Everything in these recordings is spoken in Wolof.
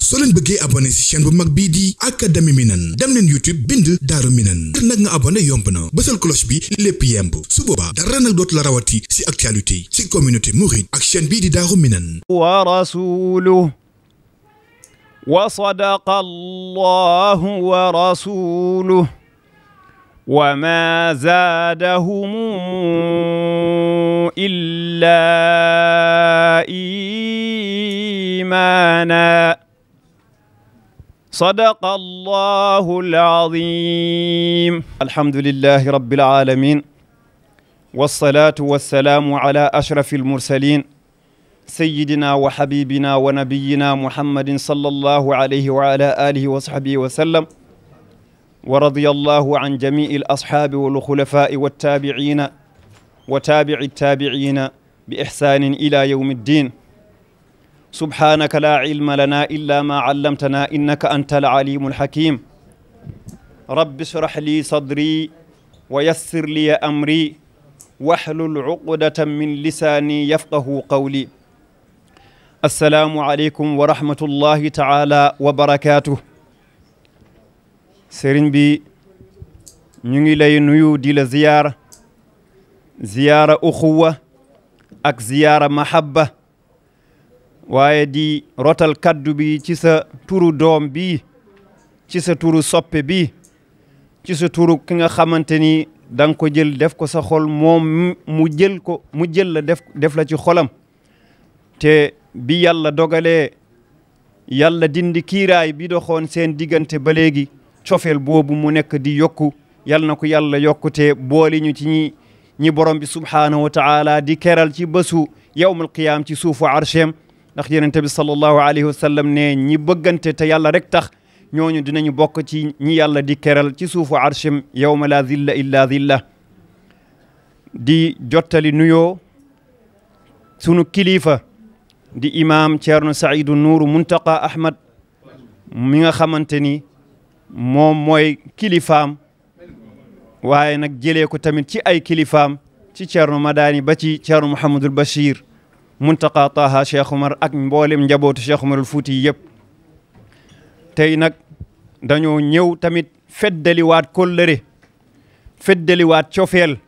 soo leen bëggee abonné ci chaîne bu mag bii di Académie Minane dem leen YouTube bind Daaru Minane ngir nag nga abonné yomb na bësal cloche bi lépp yemb su boobaa dara nag dootu la rawati ci actualité ci communauté mouride ak chaîne bii di Daaru Minane wa rasuluhu wa sadaqa allahu wa rasuluhu wa ma zaadahum illa imaana sadaqa allahu al-azim. alhamdulillahi rabbil alamin wassalatu wassalamu ala ashrafil mursalin sayyidina wa habibina wa nabiyyina muhammadin sallallahu alayhi wa ala alihi wa sahbihi wa sallam wa radiyallahu an jami'il ashabi wal khulafa'i wat tabi'ina wa tabi'it tabi'ina bi ihsanin ila yawmiddin. subhanaka la ilma lana illa ma 'allamtana innaka antal alimul hakim. rabbi shrah li sadri wa yassir li amri wahlul 'uqdatan min lisani yafqahu qawli. assalaamu aleykum wa rahmatullahi taala wa barakatuh. sëriñ bi ñu ngi lay nuyu di la ziyaara uxuwa ak ziyaara mahabba waaye di rotal kaddu bi ci sa turu doom bi ci sa turu soppe bi ci sa turu ki nga xamante ni da nga ko jël def ko sa xol moom mu jël la def la ci xolam te bi yàlla dogalee yàlla dindi kiiraay bi doxoon seen diggante ba léegi cofeel boobu mu nekk di yokku yal na ko yàlla yokkute booli ñu ci ñi borom bi subhaanahu wa taala di keral ci bésu yawmul qiyaam ci suufu arshem ndax yonent bi sallallahu alayhi wa sallam ne ñi bëggante te yàlla rek tax ñooñu dinañu bokk ci ñi yàlla di keral ci suufu arshem yawma la zilla illa zilla. di jottali nuyoo sunu kilifa di imam Thierno Saïdou Nourou Muntaqa Ahmad mi nga xamante ni moom mooy kilifaam waaye nag jëlee ko tamit ci ay kilifaam ci Thierno Madani ba ci Thierno Mouhamadul Bachir Muntaqa Taha Cheikh Umar ak mboolem njabootu Cheikh Umarul Fuuti yëpp. tey nag dañoo ñëw tamit feddaliwaat kóllëre feddaliwaat cofeel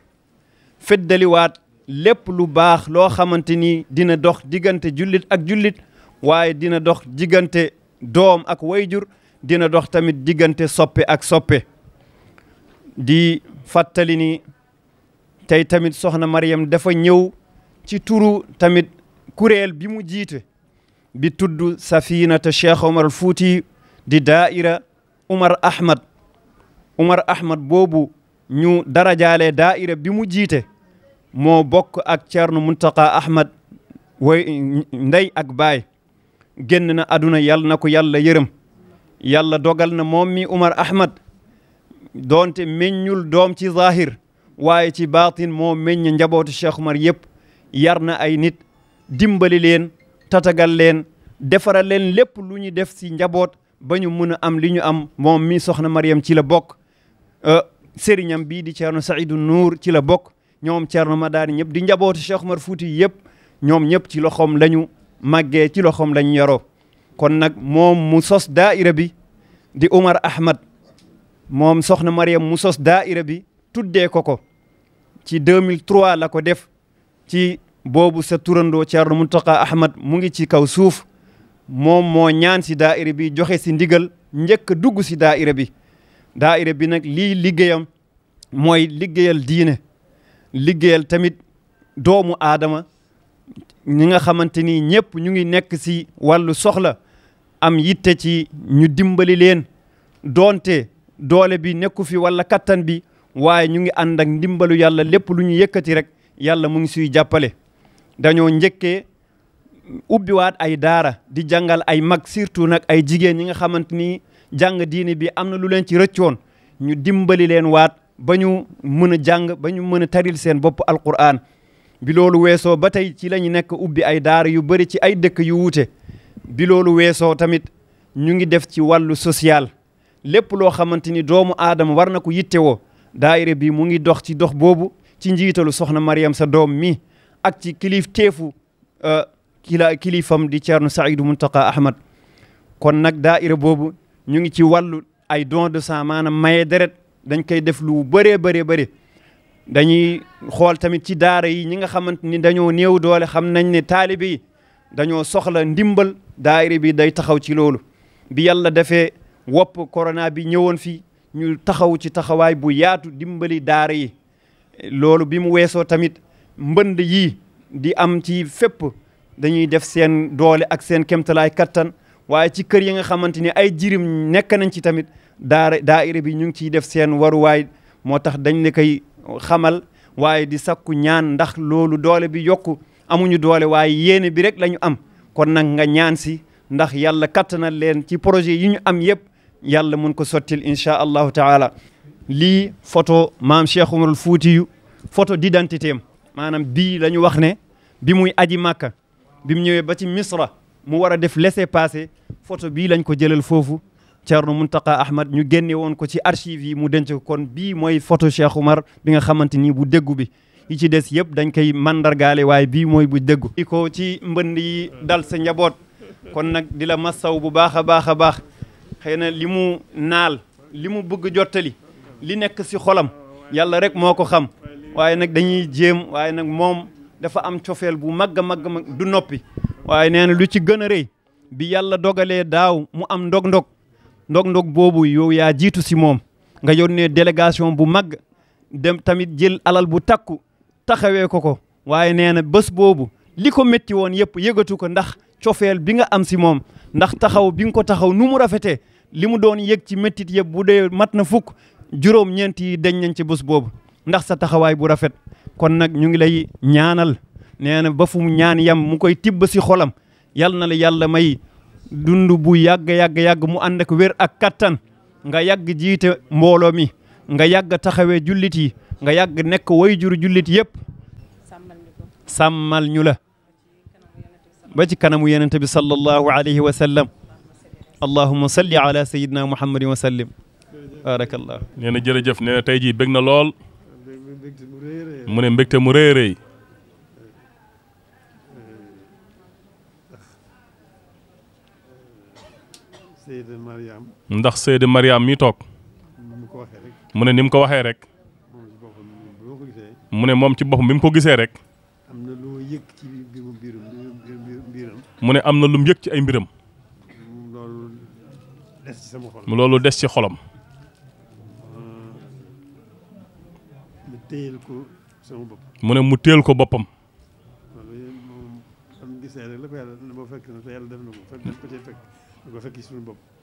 feddaliwaat lépp lu baax loo xamante ni dina dox diggante jullit ak jullit waaye dina dox diggante doom ak wayjur dina dox tamit diggante soppe ak soppe. di fàttali ni tey tamit soxna Mariam dafa ñëw ci turu tamit kuréel bi mu jiite bi tudd Safinata Cheikh Omar al Fouti di daaira Umar Ahmad boobu ñu darajaale daaira bi mu jiite moo bokk ak Thierno Muntaqa Ahmad way ndey ak baay génn na aduna yàlla na ko yàlla yërëm. yàlla dogal na moom mi Umar Ahmad doonte meññul doom ci zahir waaye ci baatin moo meññ njabootu Cheikh Umar yëpp yar na ay nit dimbali leen tatagal leen defaral leen lépp lu ñu def si njaboot ba ñu mën a am li ñu am moom mi soxna Mariam ci la bokk. sëriñam bii di Thierno Saïdou Nour ci la bokk ñoom Thierno Madani ñëpp di njabootu Cheikh Umar Fouti yëpp ñoom ñëpp ci loxoom lañu màggee ci loxoom lañu yaroo. kon nag moom mu sos daaira bi di Umar Ahmad moom soxna Mariam mu sos daaira bi tuddee ko ci 2003 la ko def ci boobu sa turandoo Thierno Muntaqa Ahmad mu ngi ci kaw suuf moom moo ñaan si daaira bi joxe si ndigal njëkk dugg si daaira bi. daaira bi nag lii liggéeyam mooy liggéeyal diine liggéeyal tamit doomu aadama ñi nga xamante ni ñëpp ñu ngi nekk si wàllu soxla am yitte ci ñu dimbali leen doonte doole bi nekku fi wala kattan bi waaye ñu ngi ànd ak ndimbalu yàlla lépp lu ñu yëkkati rek yàlla mu ngi suy jàppale. dañoo njëkkee ubbiwaat ay daara di jàngal ay mag surtout nag ay jigéen ñi nga xamante ni jàng diine bi am na lu leen ci rëccoon ñu dimbali leen waat ba ñu mën a jàng ba ñu mën a taril seen bopp alquran. bi loolu weesoo ba tey ci la ñu nekk ubbi ay daara yu bëri ci ay dëkk yu wuute. bi loolu weesoo tamit ñu ngi def ci wàllu social lépp loo xamante ni doomu aadama war na ko yittewoo daayira bi mu ngi dox ci dox boobu ci njiitalu soxna Mariam sa doom mi ak ci kilifam di Thierno Saïdou Muntaqa Ahmad kon nag daayira boobu ñu ngi ci wàllu ay don de sang maanaam maye deret dañ koy def lu bëree bëri dañuy xool tamit ci daara yi ñi nga xamante ni dañoo néew doole xam nañ ne taalibe yi dañoo soxla ndimbal daayira bi day taxaw ci loolu bi yàlla defee wopp corona bi ñëwoon fii ñu taxaw ci taxawaay bu yaatu dimbali daara yi loolu bi mu weesoo tamit mbënd yi di am ci fépp dañuy def seen doole ak seen kemtalaay kattan waaye ci kër yi nga xamante ni ay jirim nekk nañ ci tamit daayira bi ñu ngi ciy def seen waruwaay moo tax dañ ne koy xamal waaye di sakku ñaan ndax loolu doole bi yokku amuñu doole waaye yéene bi rek la ñu am kon nag nga ñaan si ndax yàlla kattanal leen ci projet yi ñu am yëpp yàlla mun ko sottil incha allahu taala lii photo maam Cheikh Umarul Fuutiyu photo d'identité am maanaam bii la ñu wax ne bi muy aji màkka bi mu ñëwee ba ci misra mu war a def laissez-passer photo bii lañ ko jëlal foofu Thierno Mountaqa Ahmad ñu génne woon ko ci archive yi mu denc ko kon bii mooy photo Cheikh Oumar bi nga xamante ni bu déggu bi yi ci des yëpp dañ koy mandargaale waaye bii mooy bu déggu i ko ci mbënd yi dal sa njaboot kon nag di la massaw bu baax a baax a baax xëy na li mu naal li mu bëgg jottali li nekk si xolam yàlla rek moo ko xam waaye nag dañuy jéem waaye nag moom dafa am cofeel bu mag a mag du noppi waaye nee na lu ci gën a rëy bi yàlla dogalee daaw mu am ndog-ndog boobu yow yaa jiitu si moom nga yónnee délégation bu mag dem tamit jël alal bu takku taxawee ko waaye nee na bés boobu li ko métti woon yëpp yëgatu ko ndax cofeel bi nga am si moom ndax taxaw bi nga ko taxaw nu mu rafetee li mu doon yëg ci méttit yëpp bu dee mat na fukk juróom-ñeent yi dañ nañ ci bés boobu ndax sa taxawaay bu rafet kon nag ñu ngi lay ñaanal nee na ba fu mu ñaan yam mu koy tibb si xolam yal na la yàlla may dund bu yàgg mu ànd ak wér ak kattan nga yàgg jiite mbooloo mi nga yàgg taxawee jullit yi nga yàgg nekk way juru jullit yëpp sàmmal ñu la ba ci kanamu yonent bi sallallahu alayhi wa sallam allahumma salli ala sayyidina muhammadin wa sallim barakallah nee na jërëjëf nee na tey jii bég na lool mu ne mbégte mu rëy rëy ndax Seyda Mariam mi toog mu ne ni mu ko waxee rek mu ne moom ci boppam bi mu ko gisee rek mu ne am na lu mu yëg ci ay mbiram loolu des ci xolam mu ne mu téel ko boppam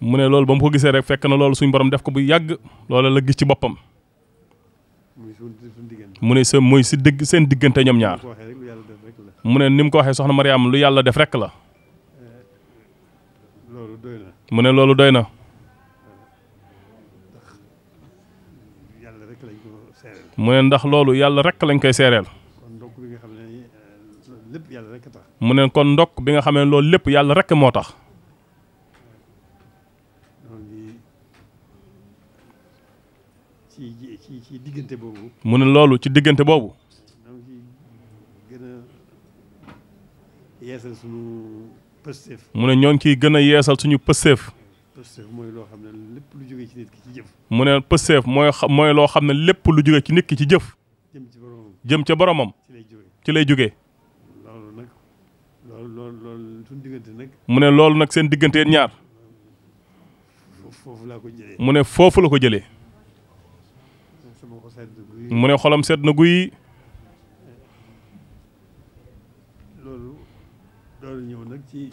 mu ne loolu ba mu ko gisee rek fekk na loolu suñ borom def ko bu yàgg loolu la gis ci boppam mu ne sa mooy si dëgg seen diggante ñoom ñaar mu ne ni mu ko waxee soxna Mariam lu yàlla def rek la mu ne loolu doy na mu ne ndax loolu yàlla rek lañ koy seereel mu ne kon ndokk bi nga xamee loolu lépp yàlla rek moo tax ci diggante boobu mu ne loolu ci diggante boobu yeesal suñu pësteef mu ne ñoo ngi ciy gën a yeesal suñu pësteef mooy loo xam ne lépp lu jógee ci nit ki ci jëf mu ne pësteef mooy loo xam ne lépp lu jógee ci nit ki ci jëf jëm ca boromam ci lay jógee loolu nag loolu suñu diggante nag mu ne loolu nag seen diggante ñaar foofu laa ko jëlee mu ne foofu la ko jëlee mu ne xolam sedd na guy loolu door a ñëw nag ci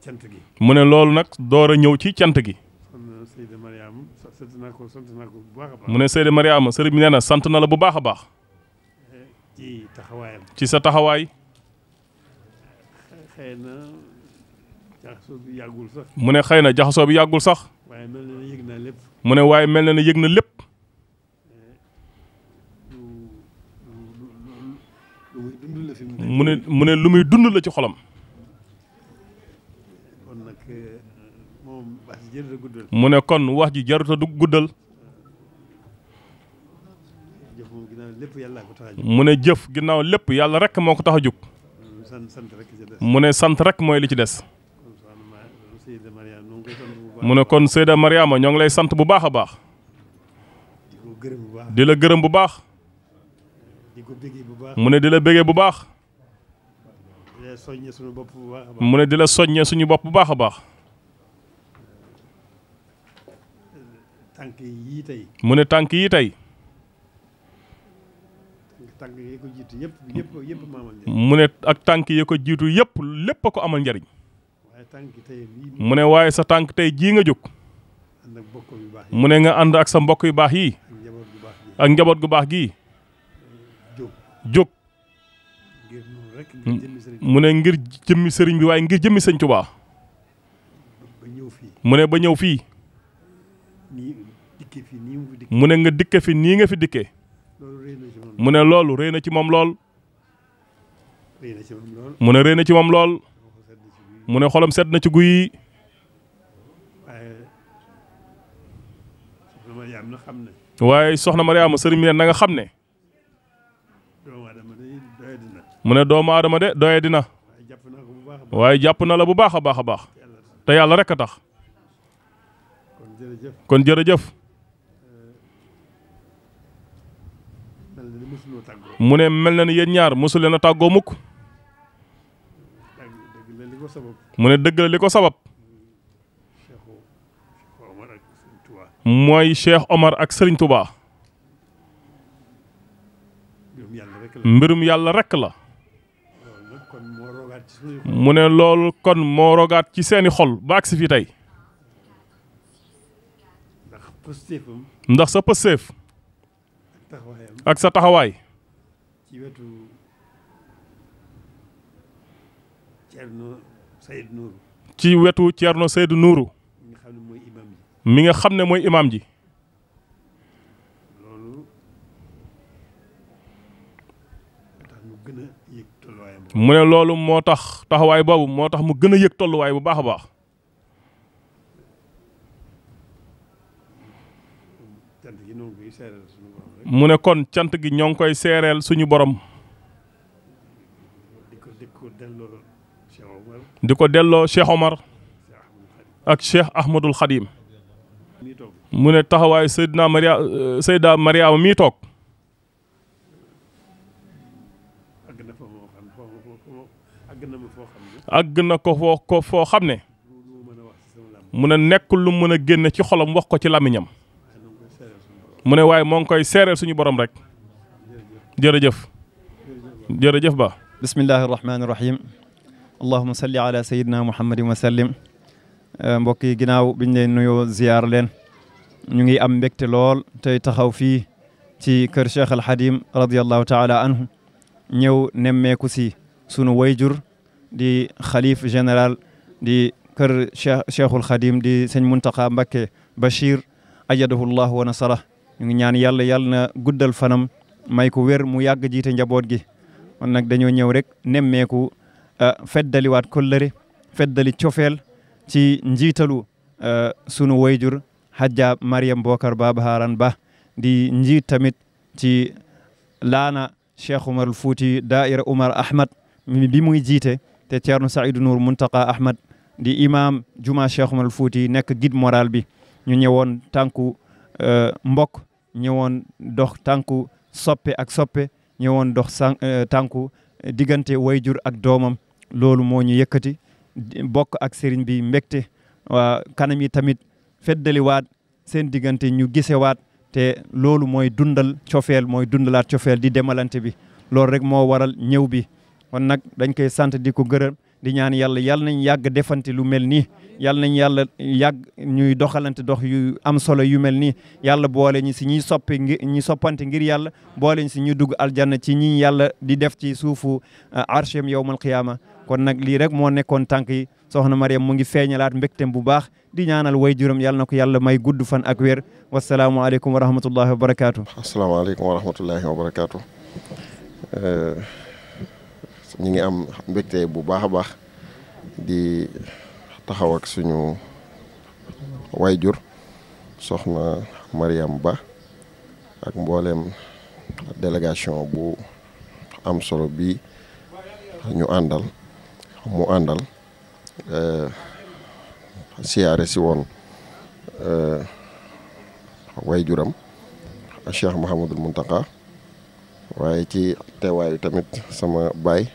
cant gi mu ne loolu nag door a ñëw ci cant gi kon Seyda Mariam sant naa ko bu baax a baax mu ne Seyda Mariam sëriñ bi nee na sant na la bu baax a baax ci taxawaayam ci sa taxawaay xëy na jaxasoo bi yàggul sax mu ne xëy na jaxasoo bi yàggul sax waaye mel na ne yëg naa lépp mu ne waaye mel na ne yëg na lépp mu ne lu muy dund la ci xolam kon nag moom wax ji jërut a guddal mu ne kon wax ji jarut a du guddal jëf moom ginnaaw lépp yàlla ko tax a jóg mu ne jëf ginnaaw lépp yàlla rek moo ko tax a jóg sant rek ci des mu ne sant rek mooy li ci des mu ne kon Seyda Mariama ñoo ngi lay sant bu baax a baax. di la gërëm bu baax. mu ne di la bégee bu baax. mu ne di la soññee suñu bopp bu baax a baax. mu ne tànk yi tey. mu ne ak tànk yi ko jiitu yëpp lépp a ko amal njariñ. mu ne waaye sa tànk tey jii nga jóg. mu ne nga ànd ak sa mbokk yu baax yi. ak njaboot gu baax gii. jóg. mu ne ngir jëmmi sëriñ bi waaye ngir jëmmi sëñ Tuubaa. mu ne ba ñëw fii. mu ne nga dikke fi nii nga fi dikkee. mu ne loolu rëy na ci moom lool. mu ne rëy na ci moom lool. mu ne xolam sedd na ci guy. waaye soxna Mariama sëriñ bi ne na nga xam ne. mu ne doomu aadama de doye dina. waaye jàpp na la bu baax a baax a baax. te yàlla rek a tax. kon jërëjëf. mu ne mel na ni yéen ñaar mosu leen a tàggoo mukk. mu ne dëgg la li ko sabab. mooy Cheikh Omar ak Serigne Touba. mbirum yàlla rekk la. mu ne loolu kon moo rogaat ci seeni xol ba agsi fii tey. ndax sa pëstéef ak sa taxawaay ci wetu Thierno Seydou Nourou. ci wetu Thierno Seydou Nourou. mi nga xam ne mooy imam ji. mu ne loolu moo tax taxawaay boobu moo tax mu gën a yëg tolluwaay bu baax a baax. mu ne kon cant gi ñoo ngi koy seereel suñu borom. di ko delloo Cheikh Omar ak Cheikh Ahmadul Khadim. mu ne taxawaay Seyda Mariama mii toog. àgg na ko foo xam ne. mu ne nekkul lu mën a génne ci xolam wax ko ci làmmiñam. mu ne waaye moo ngi koy seereel suñu borom rek. jërëjëf. jërëjëf ba. bismillahi rahmaani rahim. allahuma salli ala sayidina muhammadin wa sallim. mbokk yi ginnaaw biñ leen nuyoo ziyaar leen. ñu ngi am mbégte lool tey taxaw fii ci kër Cheikh Al Khadim radiyallahu taala anhu. ñëw nemmeeku si sunu wayjur di xalif général di kër Cheikhul Khadim di sëñ Muntaqa Mbakke Bachir ajadahu llahu wa nasara. ñu ngi ñaan yàlla na guddal fanam may ko wér mu yàgg jiite njaboot gi. kon nag dañoo ñëw rek nemmeeku feddaliwaat kollëre feddali cofeel ci njiitalu sunu wayjur Hajja Mariam Bokar Baba Haran Ba di njiit tamit ci laana Cheikh Umar al Fouti Daïra Umar Ahmad bi muy jiite te Thierno Saïdou Nour Muntaqa Ahmad di imam juma Cheikh Umar al Fouti nekk guide moral bi. ñu ñëwoon tànku mbokk ñëwoon dox tànku soppe ak soppe ñëwoon dox tànku diggante wayjur ak doomam. loolu moo ñu yëkkati bokk ak sëriñ bi mbégte waa kanam yi tamit feddaliwaat seen diggante ñu gisewaat te loolu mooy dundal cofeel mooy dundalaat cofeel di demalante bi. loolu rek moo waral ñëw bi. kon nag dañ koy sant di ko gërëm di ñaan yàlla nañ yàgg defante lu mel nii yàlla nañ yàgg ñuy doxalante dox yu am solo yu mel nii yàlla boole ñi si ñuy ñi soppante ngir yàlla boole ñi si ñu dugg aljanna ci ñi yàlla di def ci suufu arshem yawmal qiyaama. kon nag lii rek moo nekkoon tànk yi soxna Mariam mu ngi feeñalaat mbégteem bu baax di ñaanal wayjuram yàlla na ko yàlla may gudd fan ak wér. wasalaamualeykum wa rahmatullahi wa barakaatu. asalaamaaleykum wa rahmatullahi wa barakaatu. ñi ngi am mbégte bu baax a baax di taxaw ak suñu wayjur soxna Mariam Ba ak mbooleem délégation bu am solo bi mu àndal siyaare si woon waajuram Cheikh Mouhamadul Mountakha waaye ci teewaayu tamit sama baay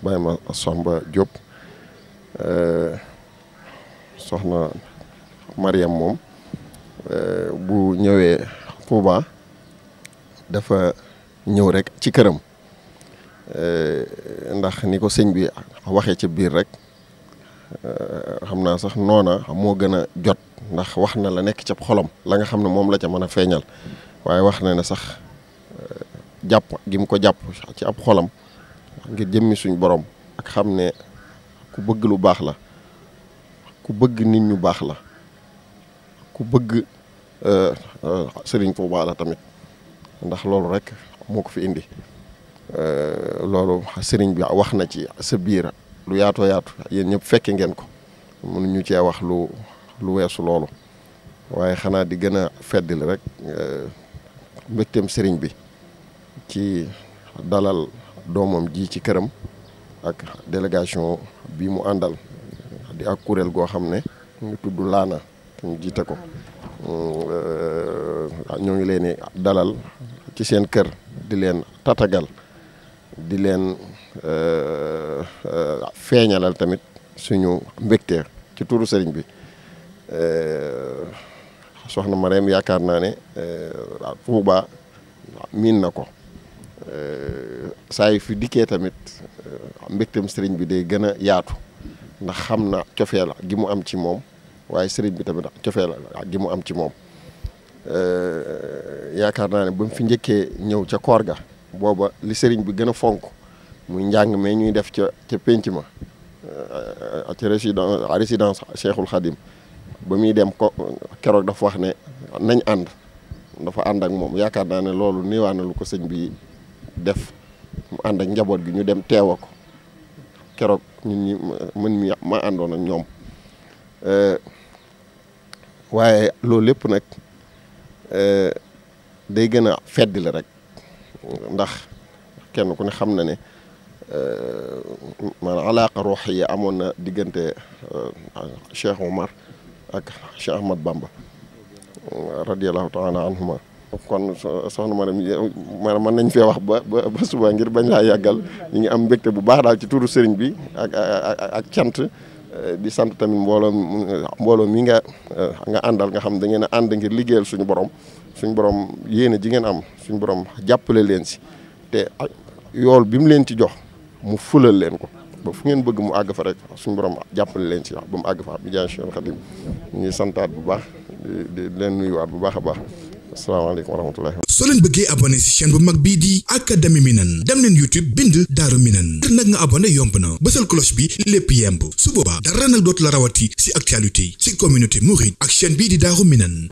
ma Soxna Diop soxna Mariam moom bu ñëwee Touba dafa ñëw rek ci këram ndax ni ko sëñ bi waxee ci biir rek xam naa sax noona moo gën a jot ndax wax na la nekk ca xolam la nga xam ne moom la ca mën a feeñal waaye wax na ne sax jàpp gi mu ko jàpp ci ab xolam ngir jëmmi suñ borom ak xam ne ku bëgg lu baax la ku bëgg nit ñu baax la ku bëgg Sëriñ Tuubaa la tamit ndax loolu rek moo ko fi indi loolu sëriñ bi wax na ci sa biir lu yaatoo yaatu yéen ñëpp fekke ngeen ko mënuñu cee wax lu weesu loolu waaye xanaa di gën a feddali rek mbégteem sëriñ bi ci dalal doomam ji ci këram ak délégation bi mu àndal di ak kuréel goo xam ne ñu tudd laana te ñu jiite ko ñoo ngi leen dalal ci seen kër di leen tatagal di leen feeñalal tamit suñu mbégte ci turu sëriñ bi soxna Mariam yaakaar naa ne Touba miin na ko saa yu fi dikkee tamit mbégteem sëriñ bi day gën a yaatu ndax xam na cofeel gi mu am ci moom waaye sëriñ bi tamit cofeel gi mu am ci moom yaakaar naa ne ba mu fi njëkkee ñëw ca koor ga booba li sëriñ bi gën a fonk muy njàng mais ñuy def ca pénc ma ca résidence Cheikhul Khadim ba muy dem ko keroog dafa wax ne nañ ànd dafa ànd ak moom yaakaar naa ne loolu niwaa na lu ko sëñ bi def mu ànd ak njaboot gi ñu dem teewa ko keroog ñun ñi ma àndoon ak ñoom waaye loolu lépp nag day gën a feddi la rek ndax kenn ku ne xam na ne maanaam alaaqa ruuxiya amoon na diggante Cheikh Omar ak Cheikh Ahmad Bamba radiyallahu taala anhuma kon soxna maanaam mën nañ fee wax ba suba ngir bañ laa yàggal ñu ngi am mbégte bu baax daal ci turu sëriñ bi ak cant di sant tamit mbooloo mi nga àndal nga xam da ngeen a ànd ngir liggéeyal suñu borom yéene ji ngeen am suñu borom jàppale leen si te yool bi mu leen ci jox mu fulal leen ko ba fu ngeen bëgg mu àgg fa rek suñu borom jàppale leen si ba mu àgg fa bi jaay Cheikh Khadim ñu ngi santaat bu baax di leen nuyuwaat bu baax a baax asalaamaaleykum wa rahmatullahi. soo leen bëggee abonné ci chaîne bu mag bii di Académie Minane dem leen YouTube bind Daaru Minane ngir nag nga abonné yomb na bësal cloche bi lépp yemb su boobaa dara nag dootu la rawati ci actualité ci communauté mouride ak chaîne bii di Daaru Minane.